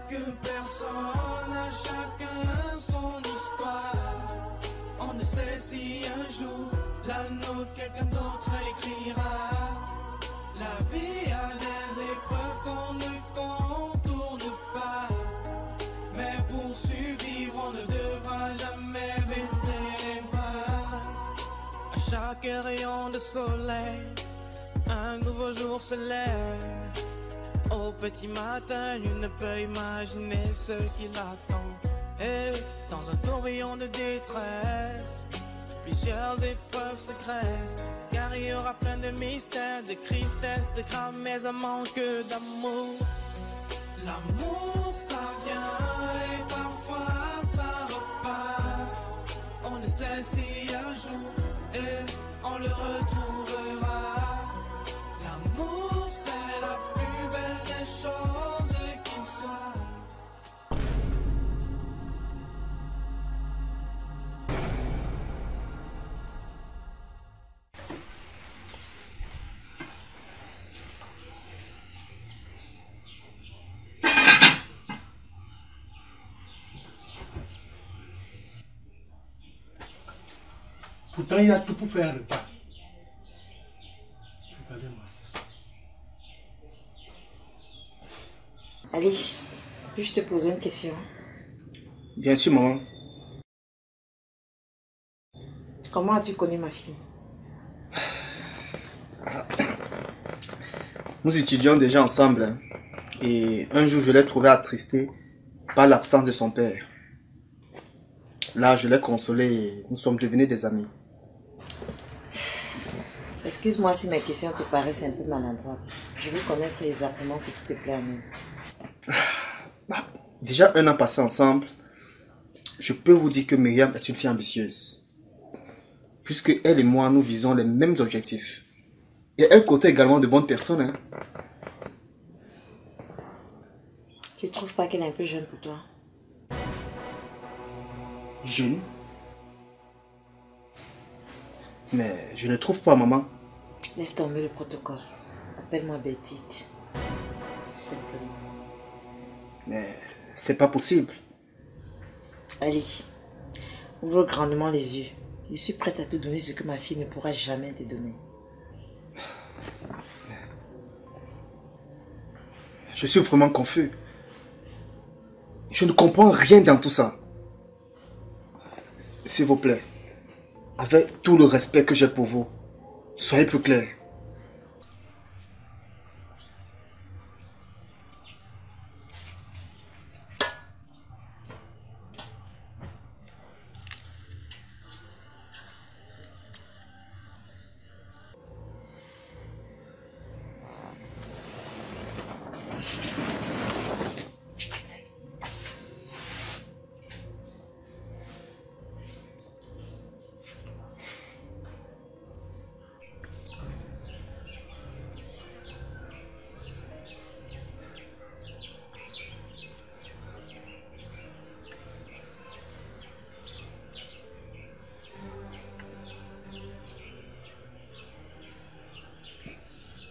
que personne, à chacun son histoire. On ne sait si un jour la nôtre, quelqu'un d'autre l'écrira. La vie a des épreuves qu'on ne contourne pas. Mais pour survivre, on ne devra jamais baisser les bras. À chaque rayon de soleil, un nouveau jour se lève. Au petit matin, nul ne peut imaginer ce qui l'attend. Et dans un tourbillon de détresse, plusieurs épreuves se graissent. Car il y aura plein de mystères, de tristesse, de drames, mais un manque d'amour. L'amour, ça vient et parfois ça repart. On ne sait si un jour et on le retrouvera. L'amour, c'est la plus belle des choses qui soit. Pourtant, il y a tout pour faire un repas. Regardez-moi ça. Ali, puis-je te poser une question? Bien sûr, maman. Comment as-tu connu ma fille? Nous étudions déjà ensemble. Hein. Et un jour, je l'ai trouvée attristée par l'absence de son père. Là, je l'ai consolée et nous sommes devenus des amis. Excuse-moi si mes questions te paraissent un peu maladroites. Je veux connaître exactement ce qui te plaît à nous. Déjà un an passé ensemble, je peux vous dire que Myriam est une fille ambitieuse. Puisque elle et moi, nous visons les mêmes objectifs. Et elle côtoie également de bonnes personnes. Hein. Tu ne trouves pas qu'elle est un peu jeune pour toi? Jeune? Mais je ne trouve pas, maman. Laisse tomber le protocole. Appelle-moi Betty. Simplement. Mais c'est pas possible. Ali, ouvre grandement les yeux. Je suis prête à te donner ce que ma fille ne pourra jamais te donner. Je suis vraiment confus. Je ne comprends rien dans tout ça. S'il vous plaît, avec tout le respect que j'ai pour vous, soyez plus clair.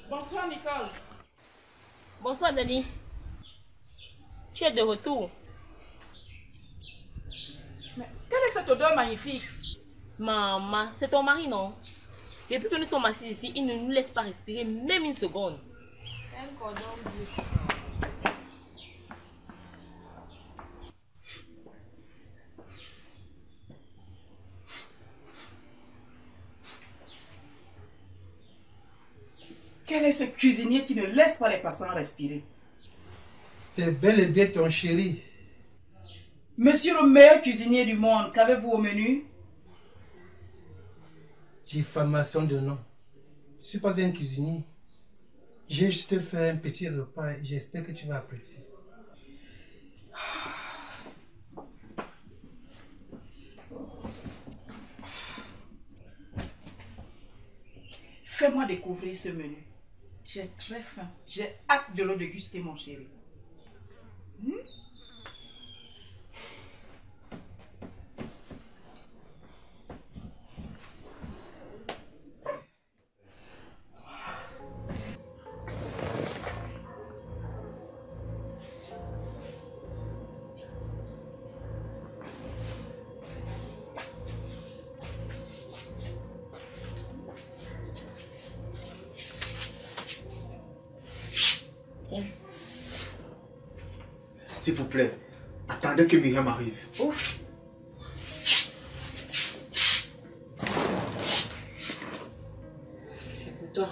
Bonsoir Nicole. Bonsoir Denis. Tu es de retour. Mais quelle est cette odeur magnifique? Maman, c'est ton mari, non? Depuis que nous sommes assis ici, il ne nous laisse pas respirer même une seconde. Un cordon bleu. Quel est ce cuisinier qui ne laisse pas les passants respirer? C'est bel et bien ton chéri. Monsieur le meilleur cuisinier du monde, qu'avez-vous au menu? Diffamation de nom. Je ne suis pas un cuisinier. J'ai juste fait un petit repas et j'espère que tu vas apprécier. Fais-moi découvrir ce menu. J'ai très faim. J'ai hâte de le déguster, mon chéri. Tiens. S'il vous plaît, attendez que Myriam arrive. Ouf. C'est pour toi.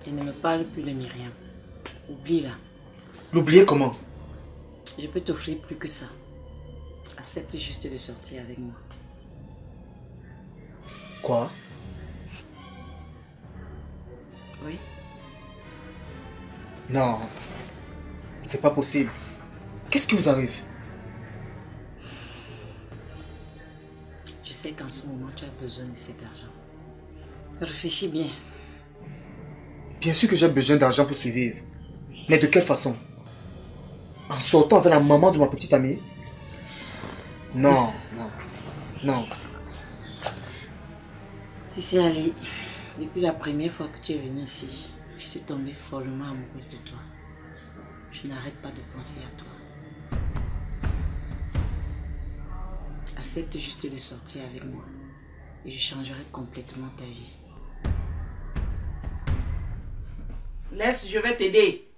Tu ne me parles plus de Myriam. Oublie-la. L'oublier comment? Je peux t'offrir plus que ça. Accepte juste de sortir avec moi. Quoi? Oui? Non. C'est pas possible. Qu'est-ce qui vous arrive? Je sais qu'en ce moment, tu as besoin de cet argent. Réfléchis bien. Bien sûr que j'ai besoin d'argent pour survivre. Mais de quelle façon? En sortant avec la maman de ma petite amie? Non, non, non. Tu sais, Ali, depuis la première fois que tu es venu ici, je suis tombée follement amoureuse de toi. Je n'arrête pas de penser à toi. Accepte juste de sortir avec moi et je changerai complètement ta vie. Laisse, je vais t'aider.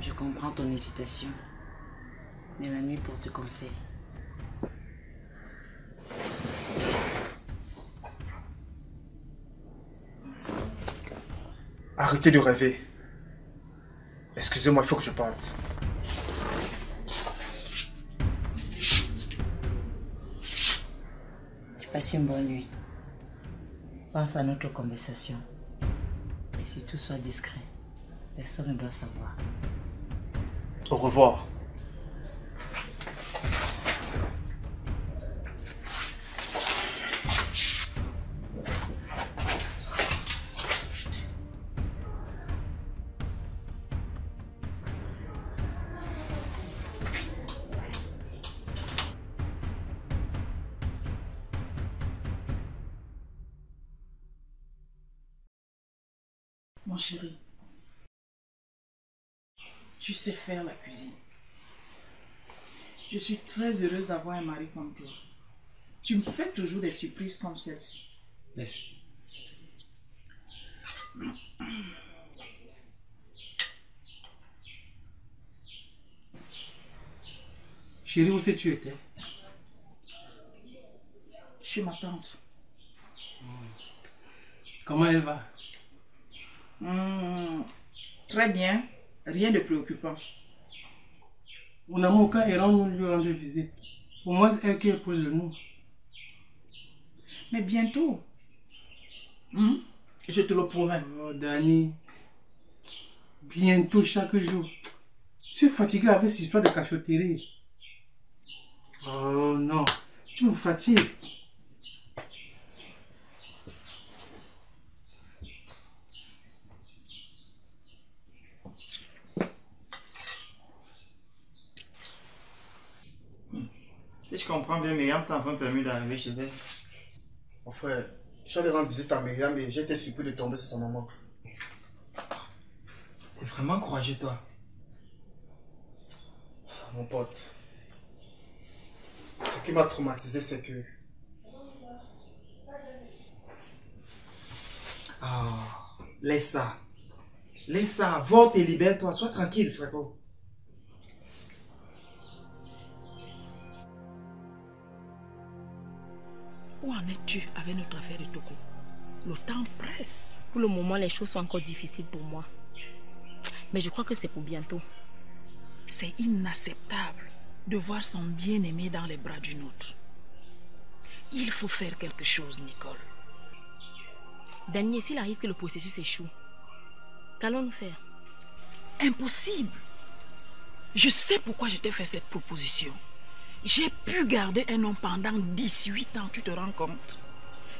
Je comprends ton hésitation, mais la nuit porte conseil. Arrêtez de rêver. Excusez-moi, il faut que je parte. Passe une bonne nuit. Pense à notre conversation. Et surtout, sois discret. Personne ne doit savoir. Au revoir. Mon chéri, tu sais faire la cuisine. Je suis très heureuse d'avoir un mari comme toi. Tu me fais toujours des surprises comme celle-ci. Merci. Chérie, où c'est que tu étais? Chez ma tante. Comment elle va? Très bien, rien de préoccupant. On n'a mon cas et nous lui rendre visite. Au moins, elle qui est proche de nous. Mais bientôt. Je te le promets. Oh, Dani. Bientôt, chaque jour. Je suis fatigué avec cette histoire de cachotterie. Oh non, tu me fatigues. Si je comprends bien, Myriam t'a enfin permis d'arriver chez elle. Mon frère, je suis allé rendre visite à Myriam et j'ai été surpris de tomber sur sa maman. T'es vraiment courageux, toi. Mon pote. Ce qui m'a traumatisé, c'est que... Ah, laisse ça. Laisse ça, vote et libère-toi. Sois tranquille, frérot. Où en es-tu avec notre affaire de Togo? Le temps presse. Pour le moment, les choses sont encore difficiles pour moi. Mais je crois que c'est pour bientôt. C'est inacceptable de voir son bien-aimé dans les bras d'une autre. Il faut faire quelque chose, Nicole. Daniel, s'il arrive que le processus échoue, qu'allons-nous faire? Impossible. Je sais pourquoi je t'ai fait cette proposition. J'ai pu garder un homme pendant 18 ans, tu te rends compte?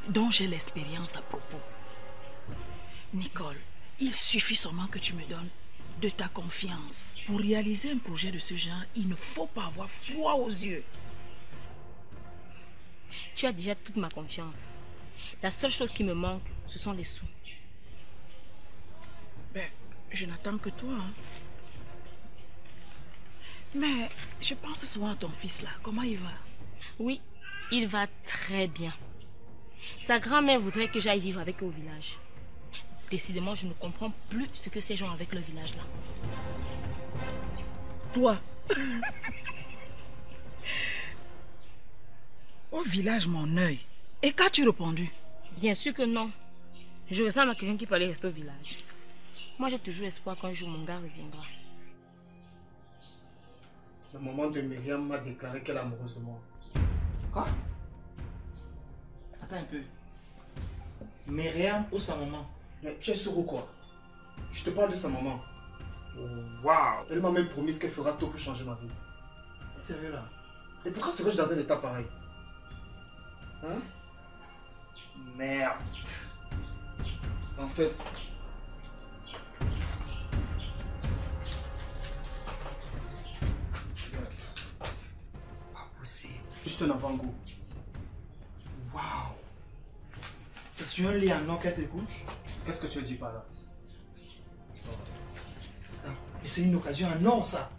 Donc j'ai l'expérience à propos. Nicole, il suffit seulement que tu me donnes de ta confiance. Pour réaliser un projet de ce genre, il ne faut pas avoir froid aux yeux. Tu as déjà toute ma confiance. La seule chose qui me manque, ce sont les sous. Ben, je n'attends que toi. Hein. Mais je pense souvent à ton fils là. Comment il va? Oui, il va très bien. Sa grand-mère voudrait que j'aille vivre avec eux au village. Décidément, je ne comprends plus ce que ces gens avec le village là. Toi? Au village, mon œil. Et qu'as-tu répondu? Bien sûr que non. Je ressemble à quelqu'un qui peut aller rester au village. Moi, j'ai toujours espoir qu'un jour mon gars reviendra. Le moment de Myriam m'a déclaré qu'elle est amoureuse de moi. Quoi? Attends un peu. Myriam ou sa maman? Mais tu es sourd ou quoi? Je te parle de sa maman. Waouh! Elle m'a même promis qu'elle fera tout pour changer ma vie. Sérieux là? Et pourquoi serais-je dans un état pareil? Hein? Merde. En fait... C'est pas possible. Juste un avant-goût. Waouh! C'est sur un lit en or qu'elle te couche? Qu'est-ce que tu veux dire par là? Attends, et c'est une occasion en or ça!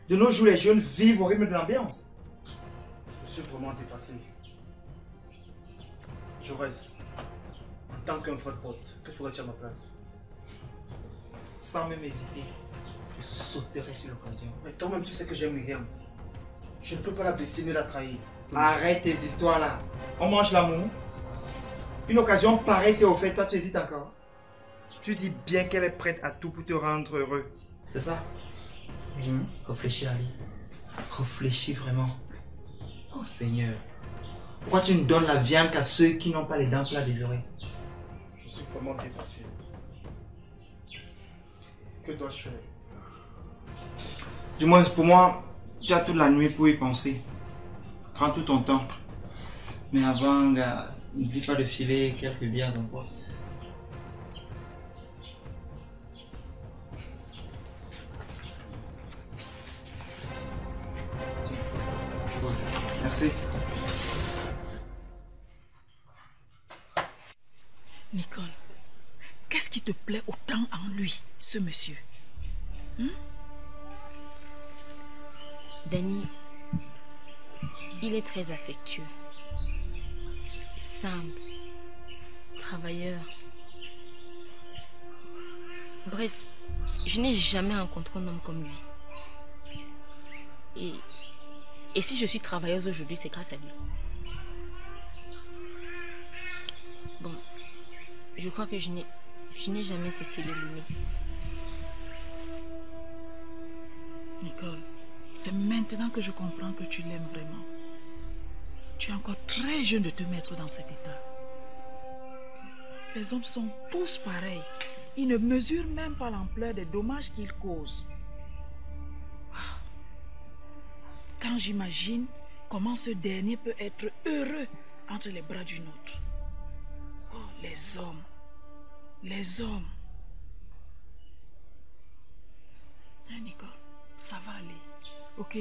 De nos jours, les jeunes vivent au rythme de l'ambiance. Je suis vraiment dépassé. Jaurès, en tant qu'un vrai pote, que ferais-tu à ma place? Sans même hésiter, je sauterai sur l'occasion. Mais toi-même, tu sais que j'aime Myriam. Je ne peux pas la blesser ni la trahir. Arrête tes histoires là. On mange l'amour. Une occasion pareille t'est offerte, toi tu hésites encore. Tu dis bien qu'elle est prête à tout pour te rendre heureux. C'est ça? Réfléchis Ali. Réfléchis vraiment. Oh Seigneur. Pourquoi tu ne donnes la viande qu'à ceux qui n'ont pas les dents pour la dévorer? Je suis vraiment dépassé. Que dois-je faire? Du moins pour moi, tu as toute la nuit pour y penser. Prends tout ton temps. Mais avant, n'oublie pas de filer quelques bières dans le boîte. Merci. Nicole, qu'est-ce qui te plaît autant en lui, ce monsieur? Danny, il est très affectueux, simple, travailleur. Bref, je n'ai jamais rencontré un homme comme lui. Et si je suis travailleuse aujourd'hui, c'est grâce à lui. Bon, je crois que je n'ai jamais cessé de l'aimer. Nicole, c'est maintenant que je comprends que tu l'aimes vraiment. Tu es encore très jeune de te mettre dans cet état. Les hommes sont tous pareils. Ils ne mesurent même pas l'ampleur des dommages qu'ils causent. Quand j'imagine comment ce dernier peut être heureux entre les bras d'une autre. Oh, les hommes. Les hommes. Hein, Nicole, ça va aller. Ok?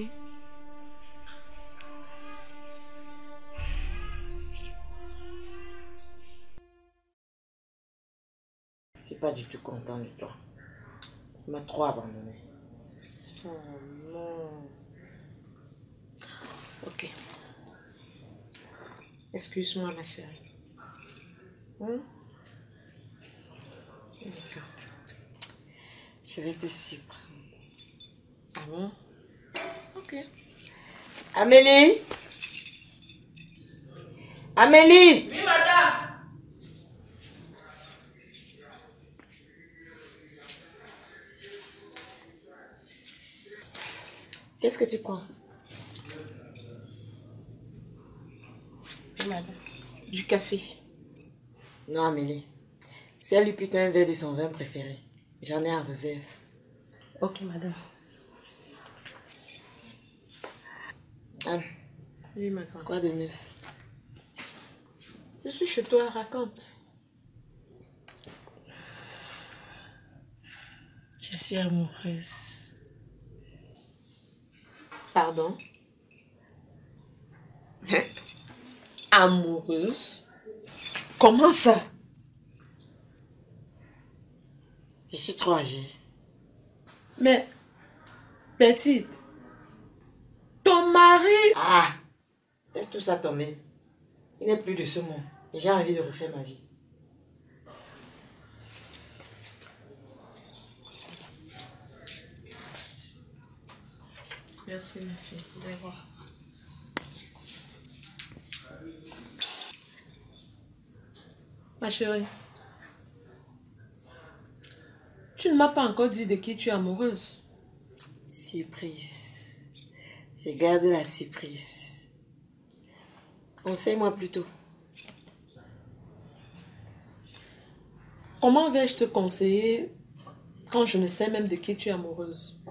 Je suis pas du tout content de toi. Tu m'as trop abandonné. Oh non. Ok. Excuse-moi, ma chérie. D'accord. Je vais te suivre. Ah bon? Ok. Amélie? Amélie? Oui, madame. Qu'est-ce que tu prends? Oui, madame. Du café. Non, Amélie. Serre-lui plutôt un verre de son vin préféré. J'en ai en réserve. Ok, madame. Anne, Oui, madame. quoi de neuf? Je suis chez toi, raconte. Je suis amoureuse. Pardon? Amoureuse? Comment ça? Je suis trop âgée. Mais, petite, ton mari... Ah! Laisse tout ça tomber. Il n'est plus de ce monde. Et j'ai envie de refaire ma vie. Merci ma fille. Au revoir. Ma chérie, tu ne m'as pas encore dit de qui tu es amoureuse. Surprise. Je garde la surprise. Conseille-moi plutôt. Comment vais-je te conseiller quand je ne sais même de qui tu es amoureuse?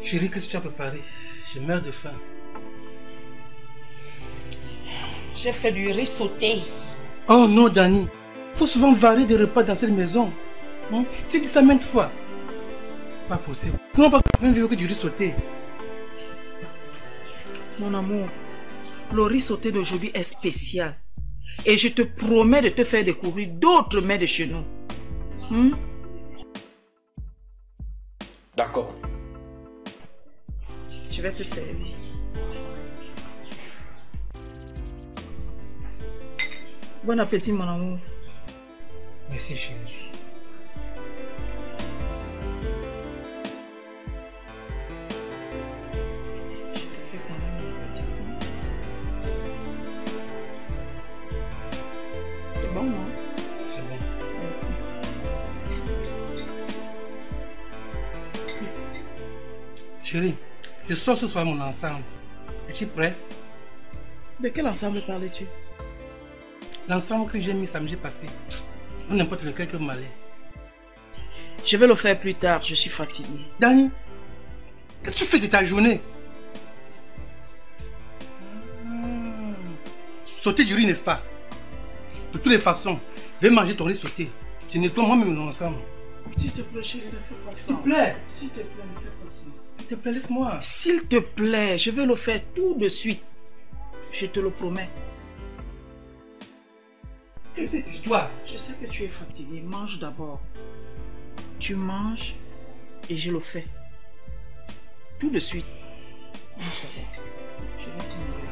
Chérie, qu'est-ce que tu as préparé? Je meurs de faim. J'ai fait du riz sauté. Oh non, Dani. Faut souvent varier des repas dans cette maison. Tu dis ça maintes fois. Pas possible. Nous n'avons pas même vu que du riz sauté. Mon amour, le riz sauté d'aujourd'hui est spécial. Et je te promets de te faire découvrir d'autres mets de chez nous. D'accord. Je vais te servir. Bon appétit, mon amour. Merci, chérie. Je te fais quand même un petit peu. C'est bon, non? C'est bon. Chérie, je sors ce soir mon ensemble. Es-tu prêt? De quel ensemble parlais-tu? L'ensemble que j'ai mis samedi passé. Ou n'importe lequel que m'allait. Je vais le faire plus tard, je suis fatiguée. Dani, qu'est-ce que tu fais de ta journée? Sauter du riz, n'est-ce pas? De toutes les façons, je vais manger ton riz sauté. Tu nettoies moi-même l'ensemble. S'il te plaît, chérie, ne fais pas ça. S'il te plaît. S'il te plaît, ne fais pas ça. S'il te plaît, laisse-moi. S'il te plaît, je vais le faire tout de suite. Je te le promets. Quelle est cette histoire? Je sais que tu es fatigué. Mange d'abord. Tu manges et je le fais. Tout de suite. Mange d'abord. Je vais te nourrir.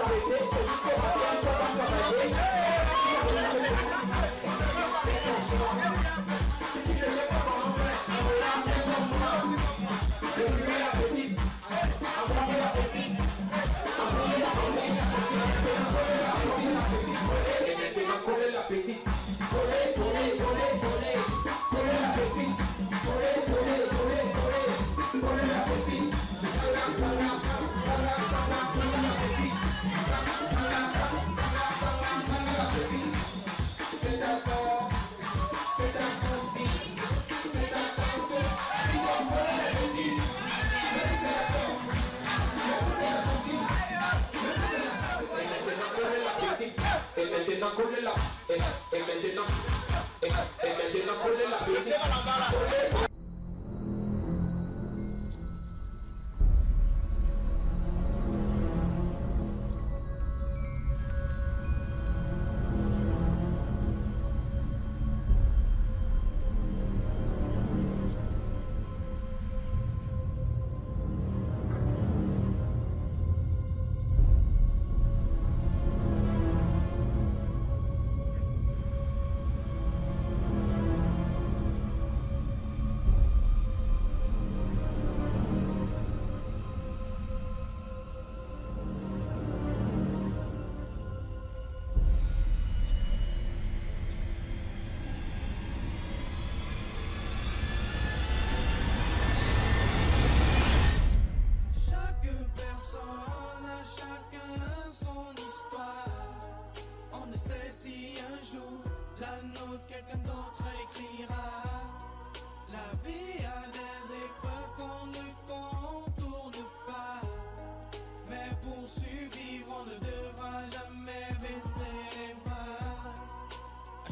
s'arrêter, c'est jusqu'au matin qu'on va travailler. Si tu ne sais pas comment faire, fais comme moi. Reculez la petite, embrassez la petite, embrassez la petite, et maintenant collez la petite. Collez, collez, collez, collez, collez la petite. Collez, collez, collez, collez, collez la petite. Sala, sala, sala, sala, sala la petite. Sala, sala, sala, sala, sala la petite. C'est un sort, c'est un consigne, c'est un tanto. Il doit coller la petite. Mais c'est la sort, mais c'est la consigne, mais c'est la sort. Et maintenant coller la petite. Et maintenant coller la. Et maintenant. Et maintenant coller la petite. Coller.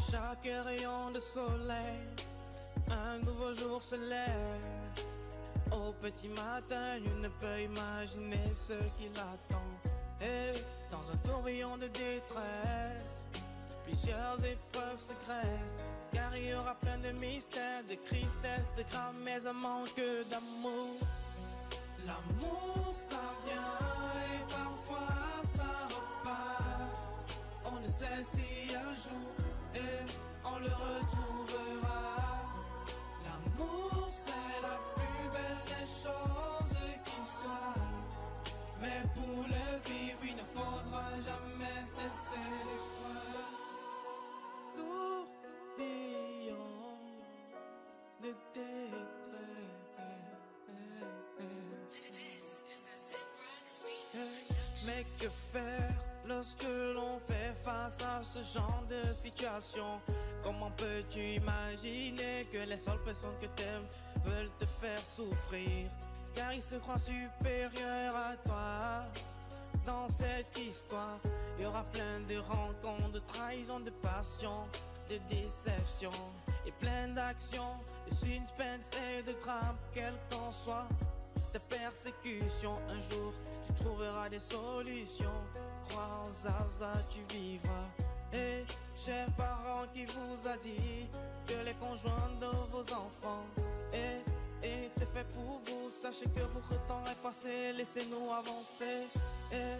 Chaque rayon de soleil, un nouveau jour se lève. Au petit matin, nul ne peut imaginer ce qui l'attend. Et dans un tourbillon de détresse, plusieurs épreuves se graissent. Car il y aura plein de mystères, de tristesse, de drames, mais un manque d'amour. L'amour, ça vient et parfois ça repart. On ne sait si un jour et on le retrouvera. L'amour, c'est la plus belle des choses qui soit. Mais pour le vivre, il ne faudra jamais cesser de croire. Tourbillon de détresse. Mais que faire lorsque l'on fait face à ce genre de situation? Comment peux-tu imaginer que les seules personnes que t'aimes veulent te faire souffrir? Car ils se croient supérieurs à toi. Dans cette histoire, il y aura plein de rencontres, de trahisons, de passions, de déceptions et plein d'actions, de suspense et de drames, quel qu'en soit ta persécution. Un jour, tu trouveras des solutions. Crois en Zaza, tu vivras. Et chers parents, qui vous a dit que les conjoints de vos enfants étaient faits pour vous? Sachez que votre temps est passé, laissez-nous avancer. Et